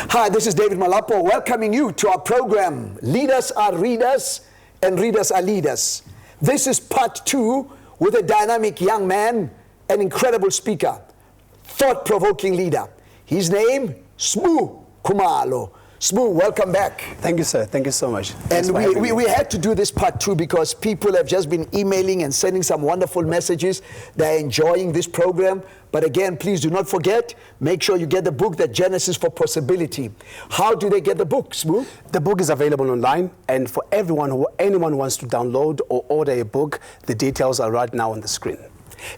Hi, this is David Molapo welcoming you to our program, Leaders Are Readers and Readers Are Leaders. This is part 2 with a dynamic young man, an incredible speaker, thought-provoking leader. His name, Khumalo. Smoo, welcome back. Thank you, sir. Thank you so much. And we had to do this part 2 because people have just been emailing and sending some wonderful messages. They're enjoying this program. But again, please do not forget, make sure you get the book, The Genesis for Possibility. How do they get the book, Smoo? The book is available online, and for anyone who wants to download or order a book, the details are right now on the screen.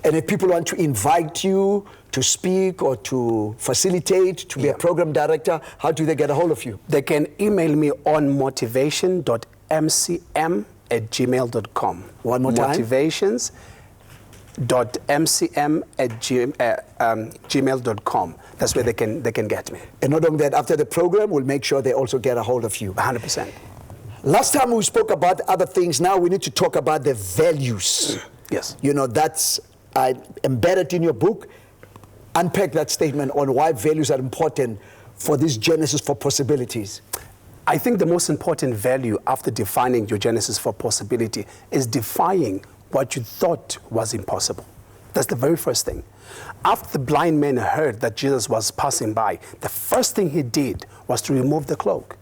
And if people want to invite you to speak or to facilitate, to be a program director, how do they get a hold of you? They can email me on motivation.mcm@gmail.com. One more time. motivations.mcm@gmail.com. That's where they can get me. And not only that, after the program, we'll make sure they also get a hold of you. 100%. Last time we spoke about other things. Now we need to talk about the values. Yes. You know, that's embedded in your book. Unpack that statement on why values are important for this Genesis for Possibilities. I think the most important value after defining your Genesis for Possibility is defying what you thought was impossible. That's the very first thing. After the blind man heard that Jesus was passing by, the first thing he did was to remove the cloak,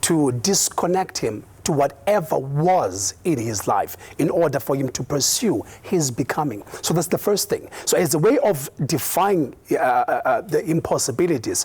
to disconnect him to whatever was in his life in order for him to pursue his becoming. So that's the first thing. So as a way of defying the impossibilities,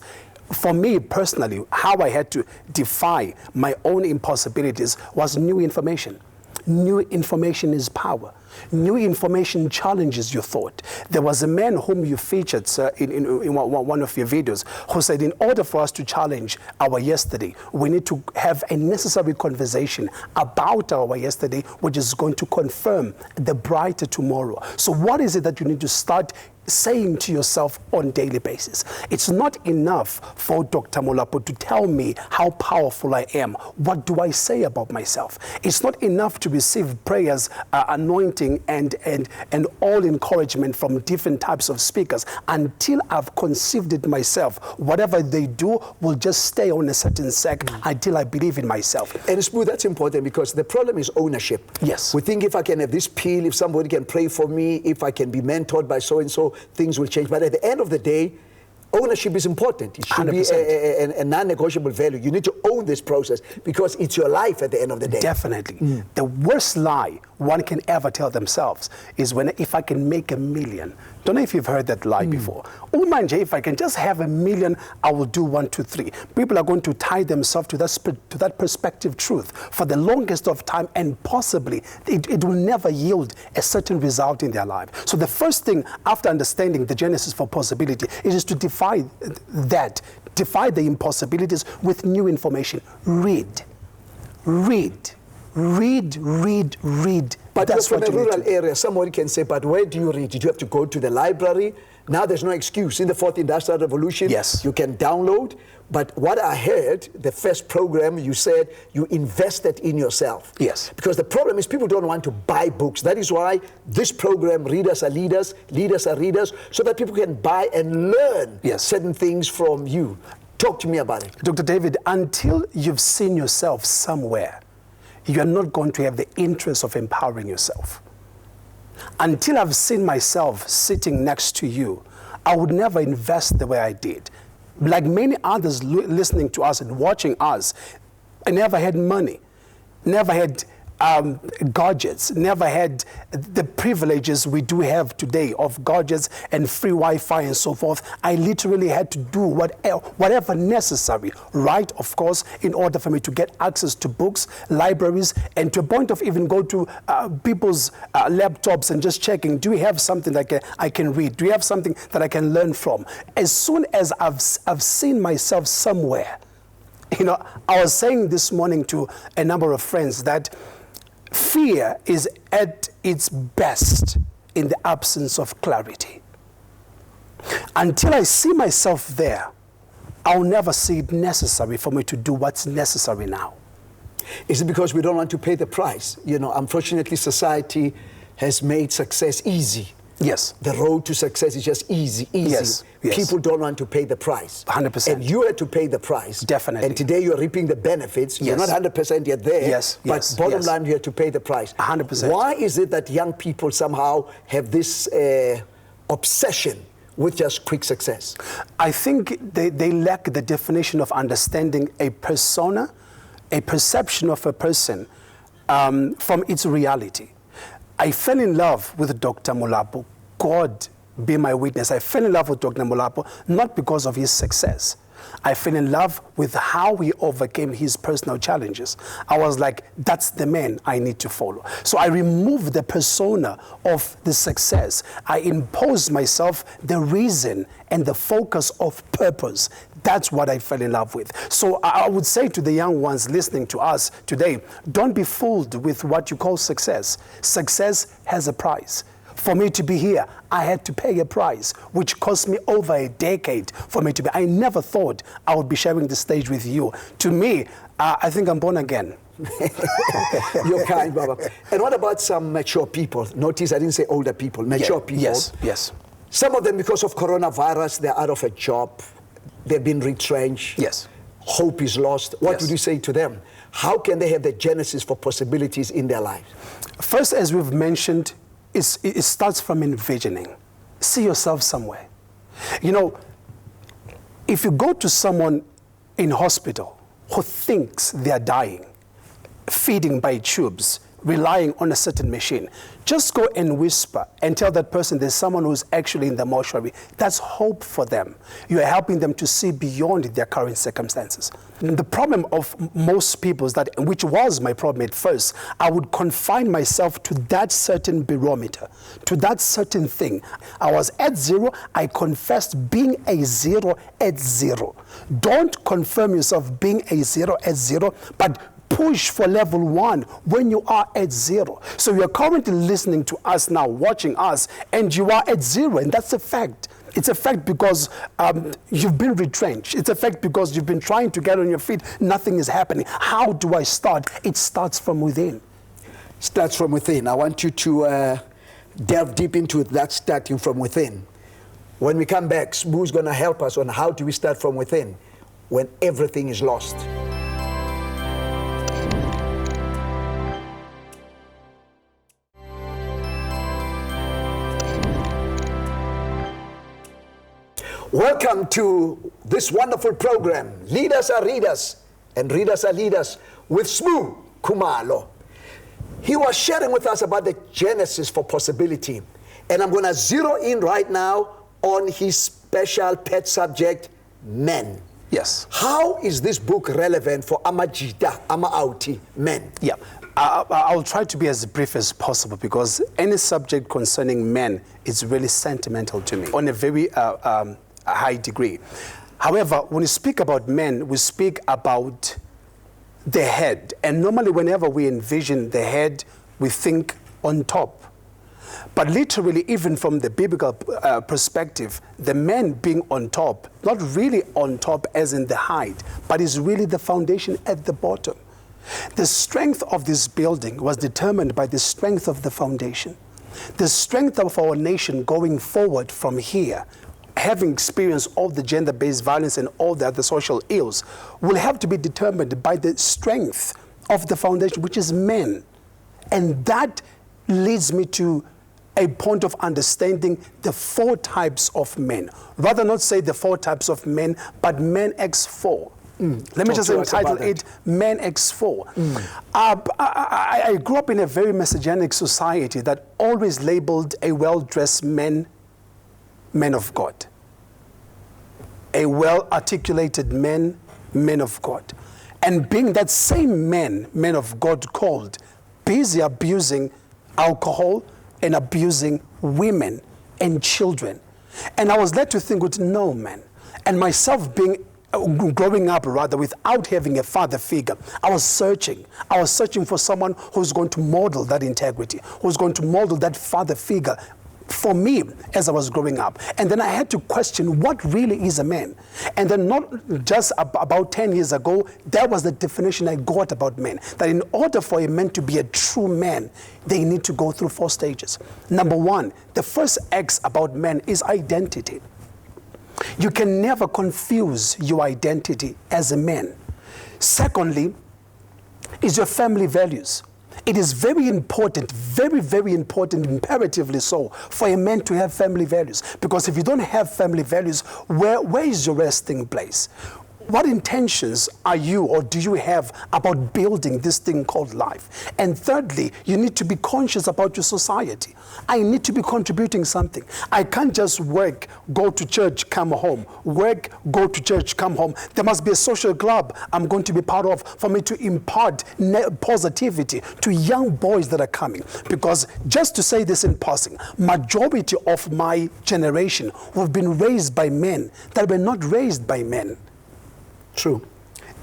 for me personally, how I had to defy my own impossibilities was new information. New information is power. New information challenges your thought. There was a man whom you featured, sir, in one of your videos, who said in order for us to challenge our yesterday, we need to have a necessary conversation about our yesterday, which is going to confirm the brighter tomorrow. So what is it that you need to start saying to yourself on a daily basis? It's not enough for Dr. Molapo to tell me how powerful I am. What do I say about myself? It's not enough to receive prayers, anointing, and all encouragement from different types of speakers. Until I've conceived it myself, whatever they do will just stay on a certain sec until I believe in myself. And Smoo, that's important because the problem is ownership. Yes. We think if I can have this pill, if somebody can pray for me, if I can be mentored by so-and-so, things will change. But at the end of the day, ownership is important. It should 100%. be a non-negotiable value. You need to own this process because it's your life at the end of the day. Definitely. The worst lie one can ever tell themselves is if I can make $1 million. Don't know if you've heard that lie before. Oh man, Jay, if I can just have $1 million, I will do 1, 2, 3. People are going to tie themselves to that perspective truth for the longest of time, and possibly it will never yield a certain result in their life. So the first thing after understanding the Genesis for Possibility is to defy the impossibilities with new information. Read. But that's from what a you need rural to. area, somebody can say, but where do you read? Did you have to go to the library? Now there's no excuse. In the 4th Industrial Revolution, Yes. you can download. But what I heard, the first program, you said you invested in yourself. Yes. Because the problem is people don't want to buy books. That is why this program, Readers Are Leaders, Leaders Are Readers, so that people can buy and learn certain things from you. Talk to me about it. Dr. David, until you've seen yourself somewhere, you're not going to have the interest of empowering yourself. Until I've seen myself sitting next to you, I would never invest the way I did. Like many others listening to us and watching us, I never had money, never had gadgets, never had the privileges we do have today of gadgets and free Wi-Fi and so forth. I literally had to do whatever necessary, right, of course, in order for me to get access to books, libraries, and to a point of even go to people's laptops and just checking, do we have something that I can read? Do we have something that I can learn from? As soon as I've seen myself somewhere, you know, I was saying this morning to a number of friends that fear is at its best in the absence of clarity. Until I see myself there, I'll never see it necessary for me to do what's necessary now. Is it because we don't want to pay the price? You know, unfortunately, society has made success easy. Yes. The road to success is just easy. Yes, yes. People don't want to pay the price. 100%. And you had to pay the price. Definitely. And today you're reaping the benefits. You're Yes. not 100% yet there. Yes, But yes, bottom yes. line, you have to pay the price. 100%. Why is it that young people somehow have this obsession with just quick success? I think they lack the definition of understanding a persona, a perception of a person from its reality. I fell in love with Dr. Molapo. God be my witness. I fell in love with Dr. Molapo not because of his success. I fell in love with how he overcame his personal challenges. I was like, that's the man I need to follow. So I removed the persona of the success. I imposed myself the reason and the focus of purpose. That's what I fell in love with. So I would say to the young ones listening to us today, don't be fooled with what you call success. Success has a price. For me to be here, I had to pay a price, which cost me over a decade for me to be. I never thought I would be sharing the stage with you. To me, I think I'm born again. You're kind, Baba. And what about some mature people? Notice I didn't say older people, mature people. Yes, yes. Some of them, because of coronavirus, they're out of a job. They've been retrenched. Yes. Hope is lost. What Yes. would you say to them? How can they have the genesis for possibilities in their lives? First, as we've mentioned, it starts from envisioning. See yourself somewhere. You know, if you go to someone in hospital who thinks they're dying, feeding by tubes, relying on a certain machine, just go and whisper and tell that person there's someone who's actually in the mortuary. That's hope for them. You are helping them to see beyond their current circumstances. The problem of most people is that, which was my problem at first, I would confine myself to that certain barometer, to that certain thing. I was at zero. I confessed being a zero at zero. Don't confirm yourself being a zero at zero, but push for level 1 when you are at 0. So you are currently listening to us now, watching us, and you are at 0, and that's a fact. It's a fact because you've been retrenched. It's a fact because you've been trying to get on your feet. Nothing is happening. How do I start? It starts from within. Starts from within. I want you to delve deep into that starting from within. When we come back, Smu's going to help us on how do we start from within when everything is lost. Welcome to this wonderful program, Leaders Are Readers, and Readers Are Leaders, with Smu Khumalo. He was sharing with us about the genesis for possibility, and I'm going to zero in right now on his special pet subject, men. Yes. How is this book relevant for Amajita, Amauti, men? Yeah. I'll try to be as brief as possible because any subject concerning men is really sentimental to me on a very high degree. However, when we speak about men, we speak about the head. And normally whenever we envision the head, we think on top. But literally, even from the biblical perspective, the man being on top, not really on top as in the height, but is really the foundation at the bottom. The strength of this building was determined by the strength of the foundation. The strength of our nation going forward from here, having experienced all the gender-based violence and all the other social ills, will have to be determined by the strength of the foundation, which is men. And that leads me to a point of understanding the 4 types of men. Rather not say the 4 types of men, but men X4. Let me just entitle it Men X4. I grew up in a very messianic society that always labeled a well-dressed man of God. A well-articulated man of God. And being that same men of God called, busy abusing alcohol and abusing women and children. And I was led to think with no man. And myself growing up rather without having a father figure, I was searching for someone who's going to model that integrity, who's going to model that father figure for me as I was growing up. And then I had to question what really is a man. And then not just about 10 years ago, that was the definition I got about men. That in order for a man to be a true man, they need to go through 4 stages. Number 1, the first X about men is identity. You can never confuse your identity as a man. Secondly, is your family values. It is very important, very, very important, imperatively so, for a man to have family values. Because if you don't have family values, where is your resting place? What intentions are you or do you have about building this thing called life? And thirdly, you need to be conscious about your society. I need to be contributing something. I can't just work, go to church, come home. Work, go to church, come home. There must be a social club I'm going to be part of for me to impart positivity to young boys that are coming. Because just to say this in passing, majority of my generation have been raised by men that were not raised by men. True.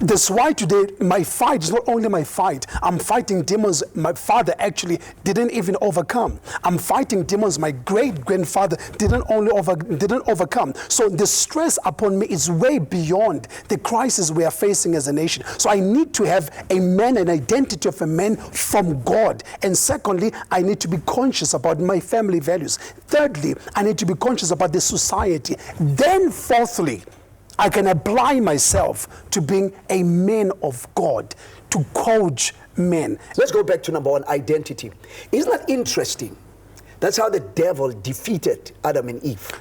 That's why today my fight is not only my fight. I'm fighting demons my father actually didn't even overcome. I'm fighting demons my great-grandfather didn't overcome. So the stress upon me is way beyond the crisis we are facing as a nation. So I need to have a man, an identity of a man from God. And secondly, I need to be conscious about my family values. Thirdly, I need to be conscious about the society. Then fourthly, I can apply myself to being a man of God, to coach men. Let's go back to number 1, identity. Isn't that interesting? That's how the devil defeated Adam and Eve.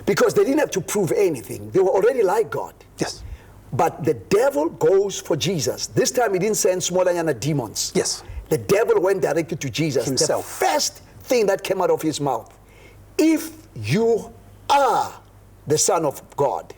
Because they didn't have to prove anything. They were already like God. Yes. But the devil goes for Jesus. This time he didn't send small demons. Yes. The devil went directly to Jesus. Himself. The first thing that came out of his mouth, if you are the Son of God.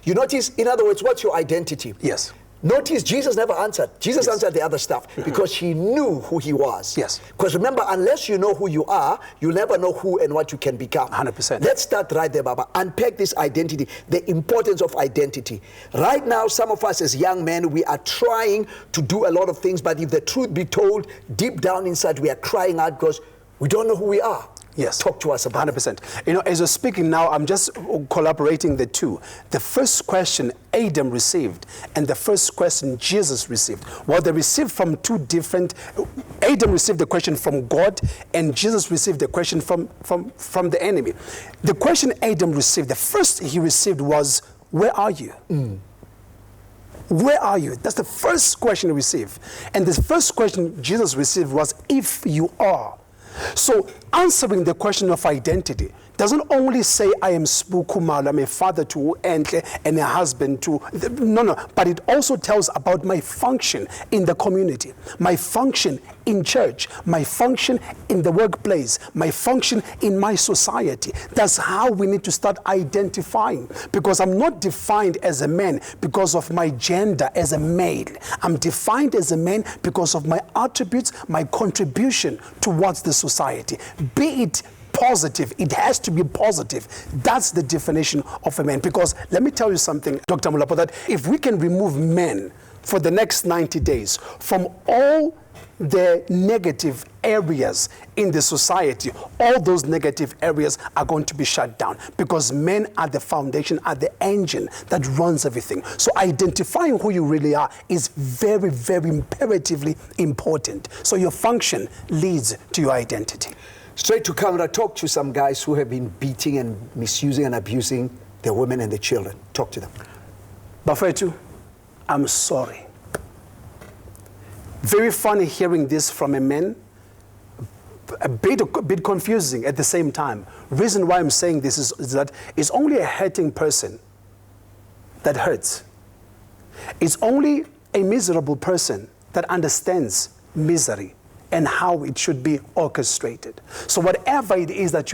You notice, in other words, what's your identity? Yes. Notice Jesus never answered. Jesus answered the other stuff because he knew who he was. Yes. Because remember, unless you know who you are, you'll never know who and what you can become. 100%. Let's start right there, Baba. Unpack this identity, the importance of identity. Right now, some of us as young men, we are trying to do a lot of things, but if the truth be told, deep down inside, we are crying out because we don't know who we are. Yes. Talk to us about 100%. You know, as you're speaking now, I'm just collaborating the two. The first question Adam received and the first question Jesus received. Well, they received from two different... Adam received the question from God and Jesus received the question from the enemy. The question Adam received, the first he received was, where are you? Where are you? That's the first question he received. And the first question Jesus received was, if you are. So answering the question of identity doesn't only say I am Khumalo, I'm a father to Entle and a husband to... No, but it also tells about my function in the community, my function in church, my function in the workplace, my function in my society. That's how we need to start identifying, because I'm not defined as a man because of my gender as a male. I'm defined as a man because of my attributes, my contribution towards the society. Be it positive, it has to be positive. That's the definition of a man. Because let me tell you something, Dr. Molapo, that if we can remove men for the next 90 days from all the negative areas in the society, all those negative areas are going to be shut down, because men are the foundation, are the engine that runs everything. So identifying who you really are is very, very imperatively important. So your function leads to your identity. Straight to camera, talk to some guys who have been beating and misusing and abusing their women and their children. Talk to them. Bafetu, I'm sorry. Very funny hearing this from a man. A bit confusing at the same time. Reason why I'm saying this is that it's only a hurting person that hurts. It's only a miserable person that understands misery and how it should be orchestrated. So whatever it is that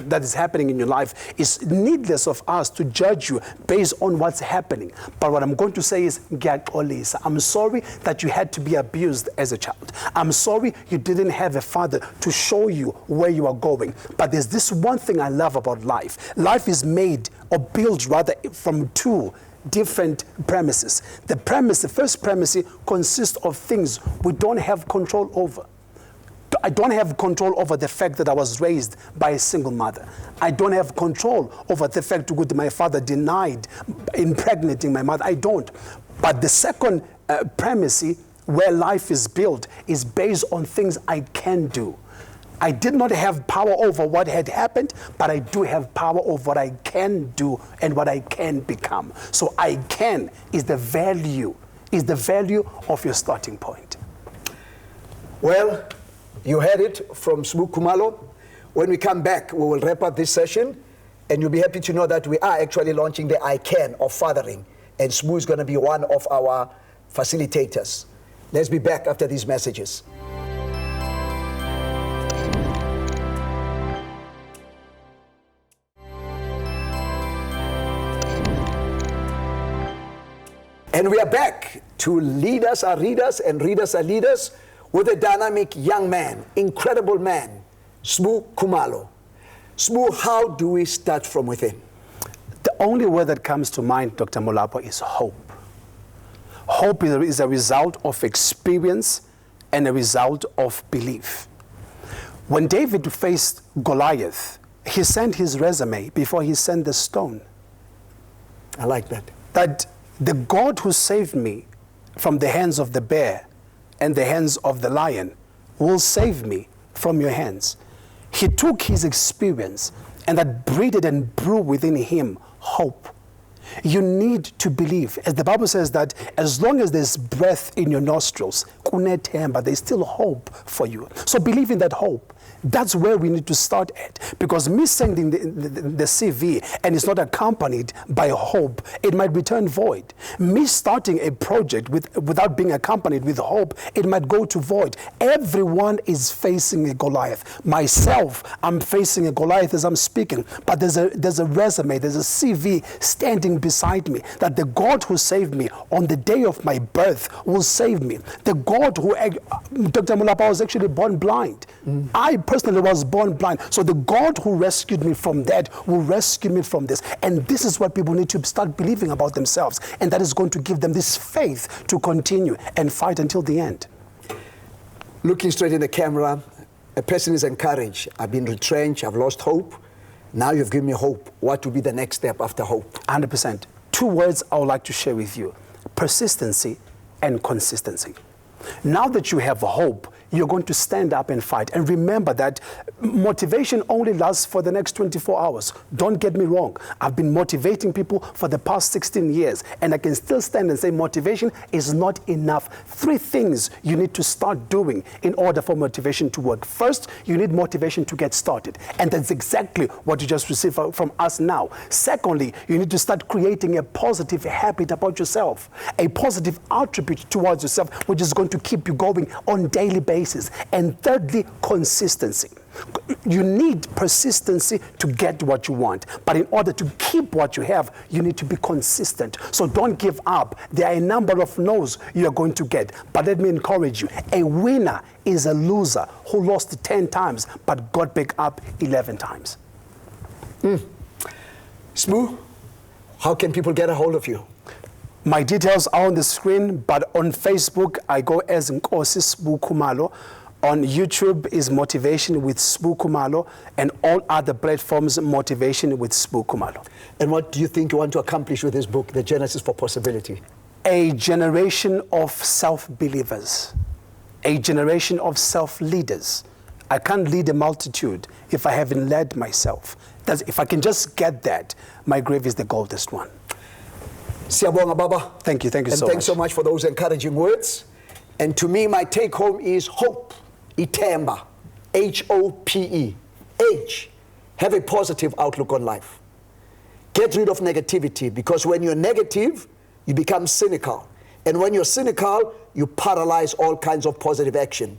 that is happening in your life, is needless of us to judge you based on what's happening. But what I'm going to say is, I'm sorry that you had to be abused as a child. I'm sorry you didn't have a father to show you where you are going. But there's this one thing I love about life. Life is made, or built rather, from two different premises. The first premise consists of things we don't have control over. I don't have control over the fact that I was raised by a single mother. I don't have control over the fact that my father denied impregnating my mother. I don't. But the second premise where life is built is based on things I can do. I did not have power over what had happened, but I do have power over what I can do and what I can become. So I can is the value of your starting point. Well, you heard it from Khumalo. When we come back, we will wrap up this session, and you'll be happy to know that we are actually launching the I Can of fathering, and Smu is going to be one of our facilitators. Let's be back after these messages. And we are back to Leaders Are Readers and Readers Are Leaders with a dynamic young man, incredible man, Khumalo. Smu, how do we start from within? The only word that comes to mind, Dr. Molapo, is hope. Hope is a result of experience and a result of belief. When David faced Goliath, he sent his resume before he sent the stone. I like that. That the God who saved me from the hands of the bear and the hands of the lion will save me from your hands. He took his experience and that breathed and brewed within him hope. You need to believe, as the Bible says, that as long as there's breath in your nostrils, there's still hope for you. So believe in that hope. That's where we need to start at. Because me sending the CV and it's not accompanied by hope, it might return void. Me starting a project without being accompanied with hope, it might go to void. Everyone is facing a Goliath. Myself, I'm facing a Goliath as I'm speaking. But there's a resume, there's a CV standing beside me, that the God who saved me on the day of my birth will save me. The God who, Dr. Molapo, was actually born blind. I personally was born blind. So the God who rescued me from that will rescue me from this. And this is what people need to start believing about themselves. And that is going to give them this faith to continue and fight until the end. Looking straight in the camera, a person is encouraged. I've been retrenched, I've lost hope. Now you've given me hope. What will be the next step after hope? 100%. Two words I would like to share with you: persistency and consistency. Now that you have hope, you're going to stand up and fight. And remember that motivation only lasts for the next 24 hours. Don't get me wrong. I've been motivating people for the past 16 years, and I can still stand and say motivation is not enough. 3 things you need to start doing in order for motivation to work. First, you need motivation to get started. And that's exactly what you just received from us now. Secondly, you need to start creating a positive habit about yourself, a positive attribute towards yourself, which is going to keep you going on a daily basis. And thirdly, consistency. You need persistency to get what you want. But in order to keep what you have, you need to be consistent. So don't give up. There are a number of no's you're going to get. But let me encourage you. A winner is a loser who lost 10 times but got back up 11 times. Smu, how can people get a hold of you? My details are on the screen, but on Facebook, I go as Nkosi Khumalo. On YouTube is Motivation with Khumalo, and all other platforms, Motivation with Khumalo. And what do you think you want to accomplish with this book, The Genesis for Possibility? A generation of self-believers, a generation of self-leaders. I can't lead a multitude if I haven't led myself. If I can just get that, my grave is the goldest one. Siyabonga, Baba. Thank you so much. And thanks so much for those encouraging words. And to me, my take home is hope, itemba, H-O-P-E. H, have a positive outlook on life. Get rid of negativity, because when you're negative, you become cynical. And when you're cynical, you paralyze all kinds of positive action.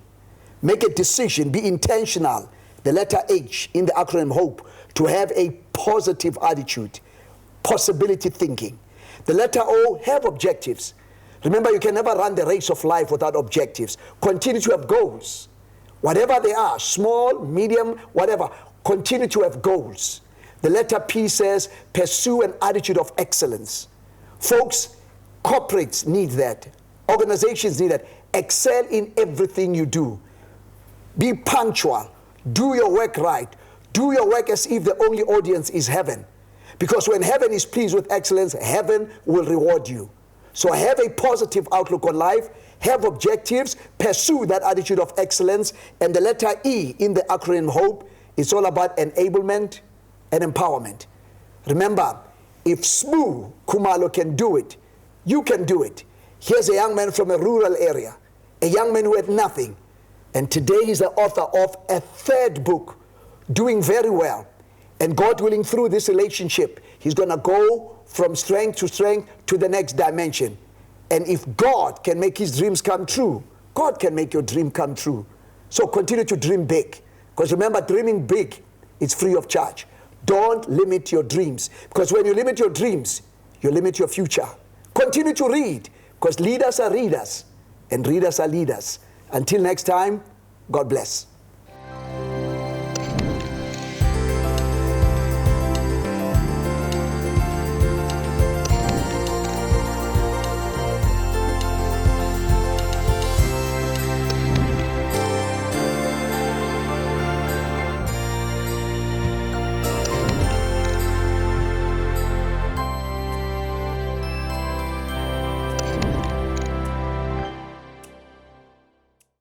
Make a decision, be intentional, the letter H in the acronym HOPE, to have a positive attitude, possibility thinking. The letter O, have objectives. Remember, you can never run the race of life without objectives. Continue to have goals. Whatever they are, small, medium, whatever, continue to have goals. The letter P says, pursue an attitude of excellence. Folks, corporates need that. Organizations need that. Excel in everything you do. Be punctual. Do your work right. Do your work as if the only audience is heaven. Because when heaven is pleased with excellence, heaven will reward you. So have a positive outlook on life, have objectives, pursue that attitude of excellence, and the letter E in the acronym HOPE is all about enablement and empowerment. Remember, if Smoo Khumalo can do it, you can do it. Here's a young man from a rural area, a young man who had nothing, and today he's the author of a third book, doing very well. And God willing, through this relationship, he's going to go from strength to the next dimension. And if God can make his dreams come true, God can make your dream come true. So continue to dream big. Because remember, dreaming big is free of charge. Don't limit your dreams. Because when you limit your dreams, you limit your future. Continue to read. Because leaders are readers. And readers are leaders. Until next time, God bless.